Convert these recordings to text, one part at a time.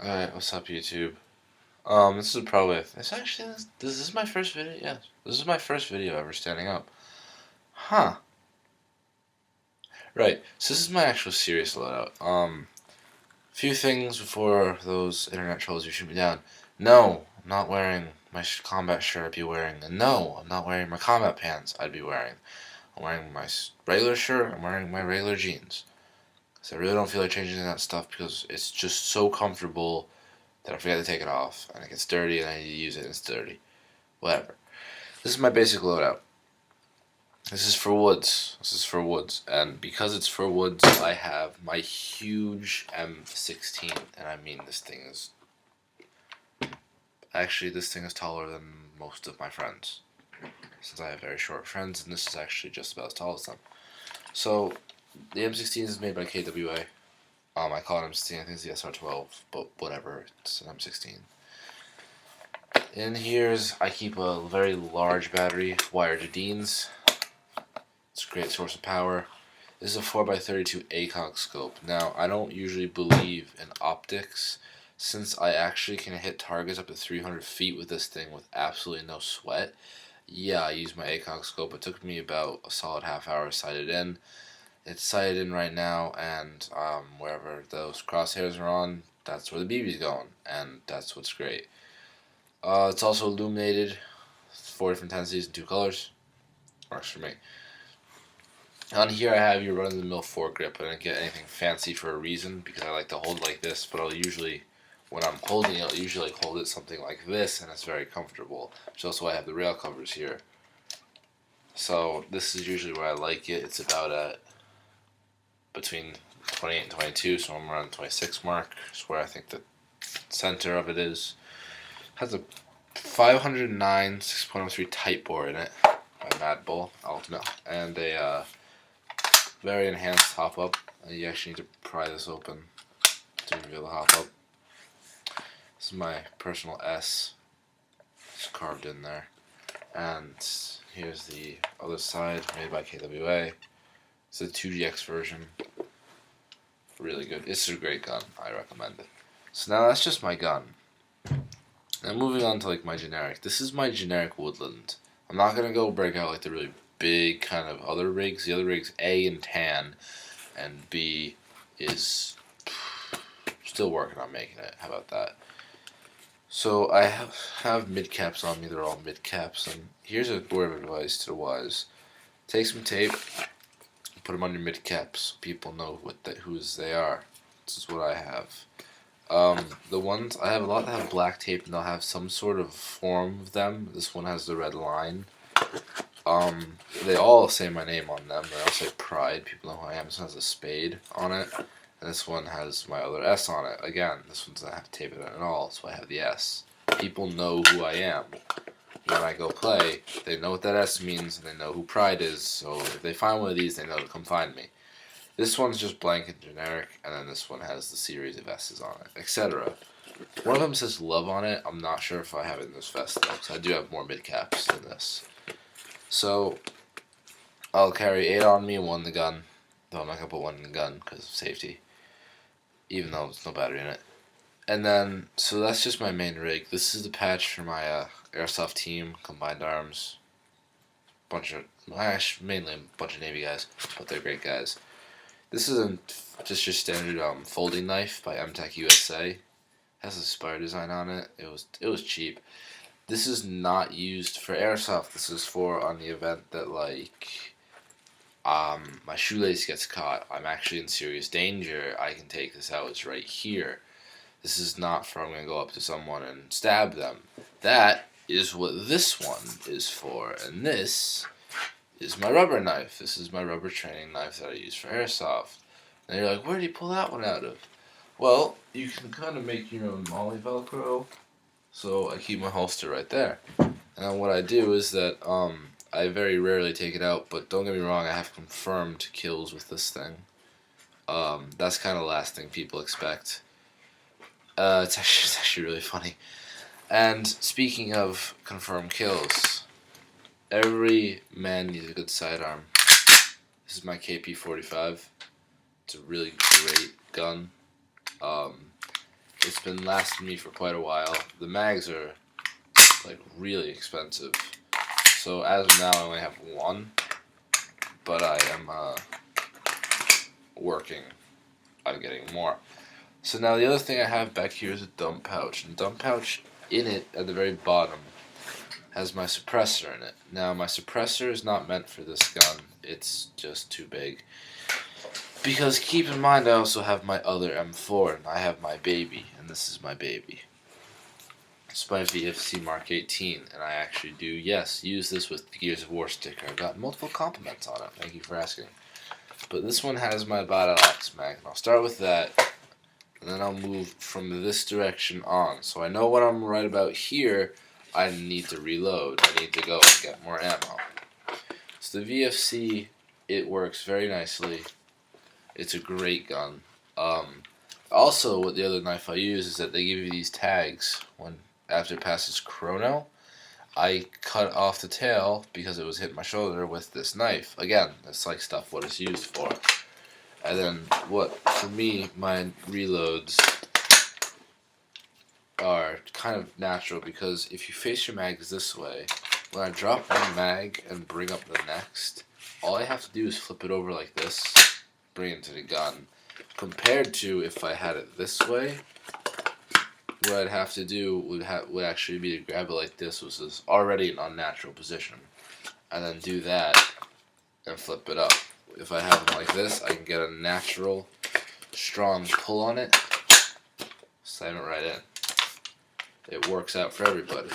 Alright, what's up, YouTube? This is probably this is my first video. Yes, this is my first video ever standing up. Huh? Right. So this is my actual serious loadout. Few things before those internet trolls who shoot me down. No, I'm not wearing my combat shirt I'd be wearing, and no, I'm not wearing my combat pants I'd be wearing. I'm wearing my regular shirt. I'm wearing my regular jeans. So I really don't feel like changing that stuff because it's just so comfortable that I forget to take it off, and it gets dirty, and I need to use it, and it's dirty. Whatever. This is my basic loadout. This is for woods. And because it's for woods, I have my huge M16, and I mean this thing is... Actually, this thing is taller than most of my friends, since I have very short friends, and this is actually just about as tall as them. So, the M16 is made by KWA. I call it M16, I think it's the SR12, but whatever, it's an M16. In here's, I keep a very large battery wired to Dean's. It's a great source of power. This is a 4x32 ACOG scope. Now, I don't usually believe in optics, since I actually can hit targets up to 300 feet with this thing with absolutely no sweat. Yeah, I use my ACOG scope. It took me about a solid half hour to sight it in. It's sighted in right now, and wherever those crosshairs are on, that's where the BB's going, and that's what's great. It's also illuminated, 4 different intensities in 2 colors. Works for me. On here I have your run-of-the-mill foregrip. I didn't get anything fancy for a reason, because I like to hold it like this, but I'll usually, when I'm holding it, I'll usually hold it something like this, and it's very comfortable. Which is also why I have the rail covers here. So this is usually where I like it. It's about at between 28 and 22, so I'm around the 26 mark. Is where I think the center of it is. Has a 509 6.03 tight bore in it by Mad Bull Ultimate, and a very enhanced hop up. You actually need to pry this open to reveal the hop up. This is my personal S. It's carved in there, and here's the other side made by KWA. It's a 2GX version. Really good. It's a great gun. I recommend it. So now that's just my gun. Now moving on to like my generic. This is my generic woodland. I'm not gonna go break out like the really big kind of other rigs. The other rigs, A in tan, and B is still working on making it. How about that? So I have mid caps on me. They're all mid caps, and here's a word of advice to the wise: take some tape. Put them on your mid caps so people know whose they are. This is what I have. The ones I have a lot that have black tape, and they'll have some sort of form of them. This one has the red line. They all say my name on them. They all say Pride. People know who I am. This one has a spade on it, and this one has my other S on it. Again, this one doesn't have to tape it at all, so I have the S. People know who I am. When I go play, they know what that S means, and they know who Pride is, so if they find one of these, they know to come find me. This one's just blank and generic, and then this one has the series of S's on it, etc. One of them says Love on it. I'm not sure if I have it in this vest, though, because I do have more mid-caps than this. So, I'll carry 8 on me and 1 in the gun, though I'm not going to put 1 in the gun because of safety, even though there's no battery in it. And then, so that's just my main rig. This is the patch for my Airsoft team, Combined Arms. Mainly a bunch of Navy guys, but they're great guys. This is just your standard folding knife by MTech USA. It has a spire design on it. It was cheap. This is not used for Airsoft. This is for on the event that like my shoelace gets caught. I'm actually in serious danger. I can take this out. It's right here. This is not for I'm going to go up to someone and stab them. That is what this one is for. And this is my rubber knife. This is my rubber training knife that I use for Airsoft. And you're like, where do you pull that one out of? Well, you can kind of make your own Molly Velcro. So I keep my holster right there. And then what I do is that I very rarely take it out. But don't get me wrong, I have confirmed kills with this thing. That's kind of the last thing people expect. It's actually really funny. And speaking of confirmed kills, every man needs a good sidearm. This is my KP-45. It's a really great gun. it's been lasting me for quite a while. The mags are like really expensive, so as of now I only have one, but I am working on getting more. So now the other thing I have back here is a dump pouch, and the dump pouch, in it at the very bottom, has my suppressor in it. Now my suppressor is not meant for this gun, it's just too big. Because keep in mind I also have my other M4, and I have my baby, and this is my baby. It's my VFC Mark 18, and I actually do, yes, use this with the Gears of War sticker. I've got multiple compliments on it, thank you for asking. But this one has my Battle Axe mag, and I'll start with that, and then I'll move from this direction on. So I know when I'm right about here, I need to reload. I need to go and get more ammo. So the VFC, it works very nicely. It's a great gun. Also, what the other knife I use is that they give you these tags when after it passes chrono. I cut off the tail because it was hitting my shoulder with this knife. Again, that's like stuff what it's used for. And then what, for me, my reloads are kind of natural because if you face your mags this way, when I drop one mag and bring up the next, all I have to do is flip it over like this, bring it to the gun. Compared to if I had it this way, what I'd have to do would actually be to grab it like this, which is already an unnatural position, and then do that and flip it up. If I have it like this, I can get a natural, strong pull on it, slam it right in. It works out for everybody.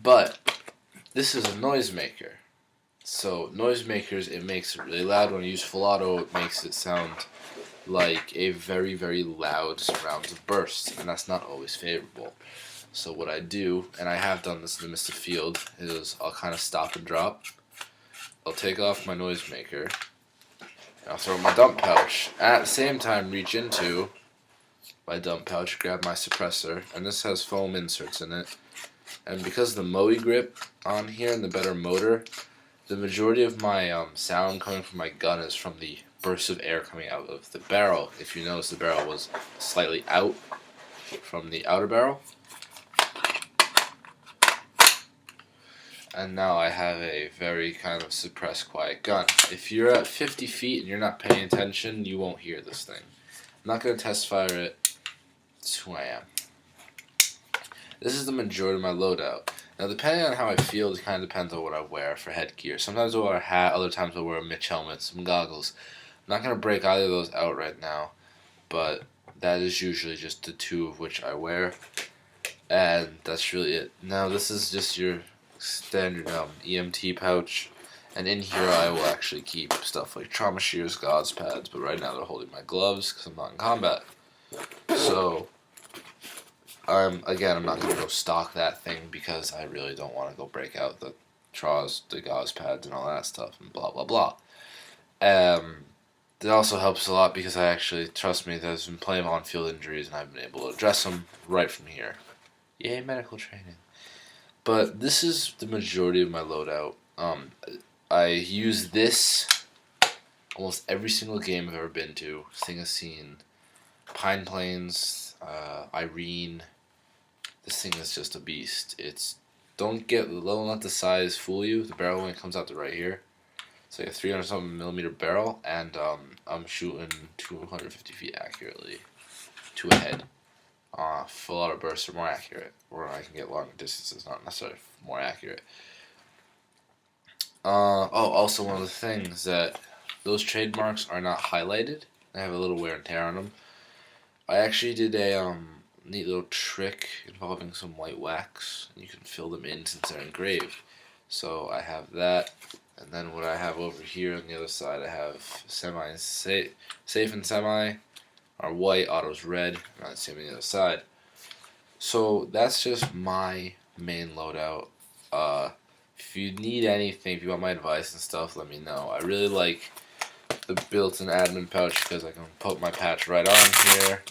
But this is a noisemaker. So noisemakers, it makes it really loud. When you use full auto, it makes it sound like a very, very loud rounds of bursts, and that's not always favorable. So what I do, and I have done this in the Mr. Field, is I'll kind of stop and drop. I'll take off my noisemaker, and I'll throw my dump pouch. At the same time, reach into my dump pouch, grab my suppressor, and this has foam inserts in it. And because of the Moe grip on here and the better motor, the majority of my sound coming from my gun is from the bursts of air coming out of the barrel. If you notice, the barrel was slightly out from the outer barrel. And now I have a very kind of suppressed, quiet gun. If you're at 50 feet and you're not paying attention, you won't hear this thing. I'm not going to test fire it. It's who I am. This is the majority of my loadout. Now, depending on how I feel, it kind of depends on what I wear for headgear. Sometimes I'll wear a hat, other times I'll wear a Mitch helmet, some goggles. I'm not going to break either of those out right now, but that is usually just the two of which I wear, and that's really it. Now, this is just your standard EMT pouch, and in here I will actually keep stuff like trauma shears, gauze pads, but right now they're holding my gloves because I'm not in combat. So, again, I'm not going to go stock that thing because I really don't want to go break out the the gauze pads and all that stuff and blah blah blah. It also helps a lot because I actually, trust me, there's been plenty of on-field injuries and I've been able to address them right from here. Yay, medical training. But this is the majority of my loadout. I use this almost every single game I've ever been to. This thing has seen Pine Plains, Irene. This thing is just a beast. Don't let the size fool you. The barrel only comes out to right here. It's like a 300-something millimeter barrel, and I'm shooting 250 feet accurately to a head. Full auto bursts are more accurate, or I can get longer distances, not necessarily more accurate. Also one of the things that those trademarks are not highlighted. They have a little wear and tear on them. I actually did a neat little trick involving some white wax, and you can fill them in since they're engraved. So I have that, and then what I have over here on the other side, I have safe and semi are white, auto's red, and the same on the other side. So that's just my main loadout. If you need anything, if you want my advice and stuff, let me know. I really like the built-in admin pouch because I can put my patch right on here.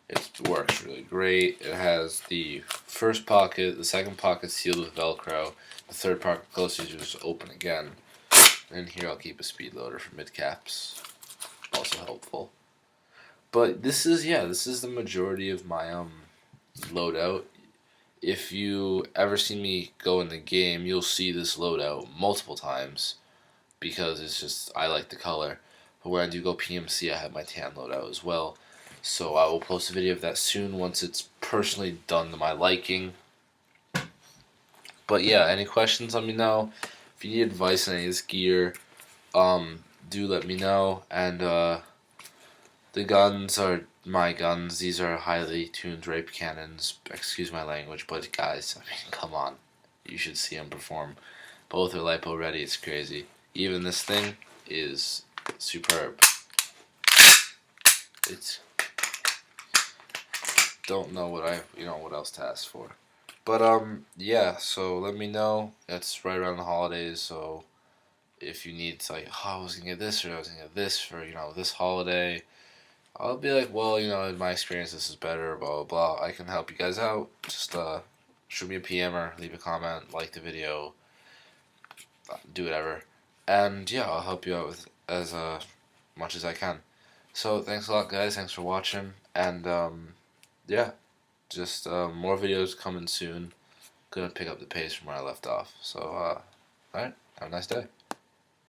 It works really great. It has the first pocket, the second pocket sealed with Velcro, the third pocket closes, you just open again. And here I'll keep a speed loader for mid caps, also helpful. But this is the majority of my loadout. If you ever see me go in the game, you'll see this loadout multiple times because it's just I like the color. But when I do go PMC, I have my tan loadout as well. So I will post a video of that soon once it's personally done to my liking. But yeah, any questions, let me know. If you need advice on any of this gear, do let me know. And the guns are my guns. These are highly tuned rape cannons. Excuse my language, but guys, I mean, come on. You should see them perform. Both are lipo ready. It's crazy. Even this thing is superb. It's don't know what else to ask for. But yeah. So let me know. It's right around the holidays, so if you need to, like, oh, I was gonna get this or I was gonna get this for this holiday, I'll be like, well, in my experience, this is better. Blah blah blah. I can help you guys out. Just shoot me a PM or leave a comment, like the video, do whatever, and yeah, I'll help you out with as much as I can. So thanks a lot, guys. Thanks for watching, and yeah, just more videos coming soon. Gonna pick up the pace from where I left off. So alright, have a nice day.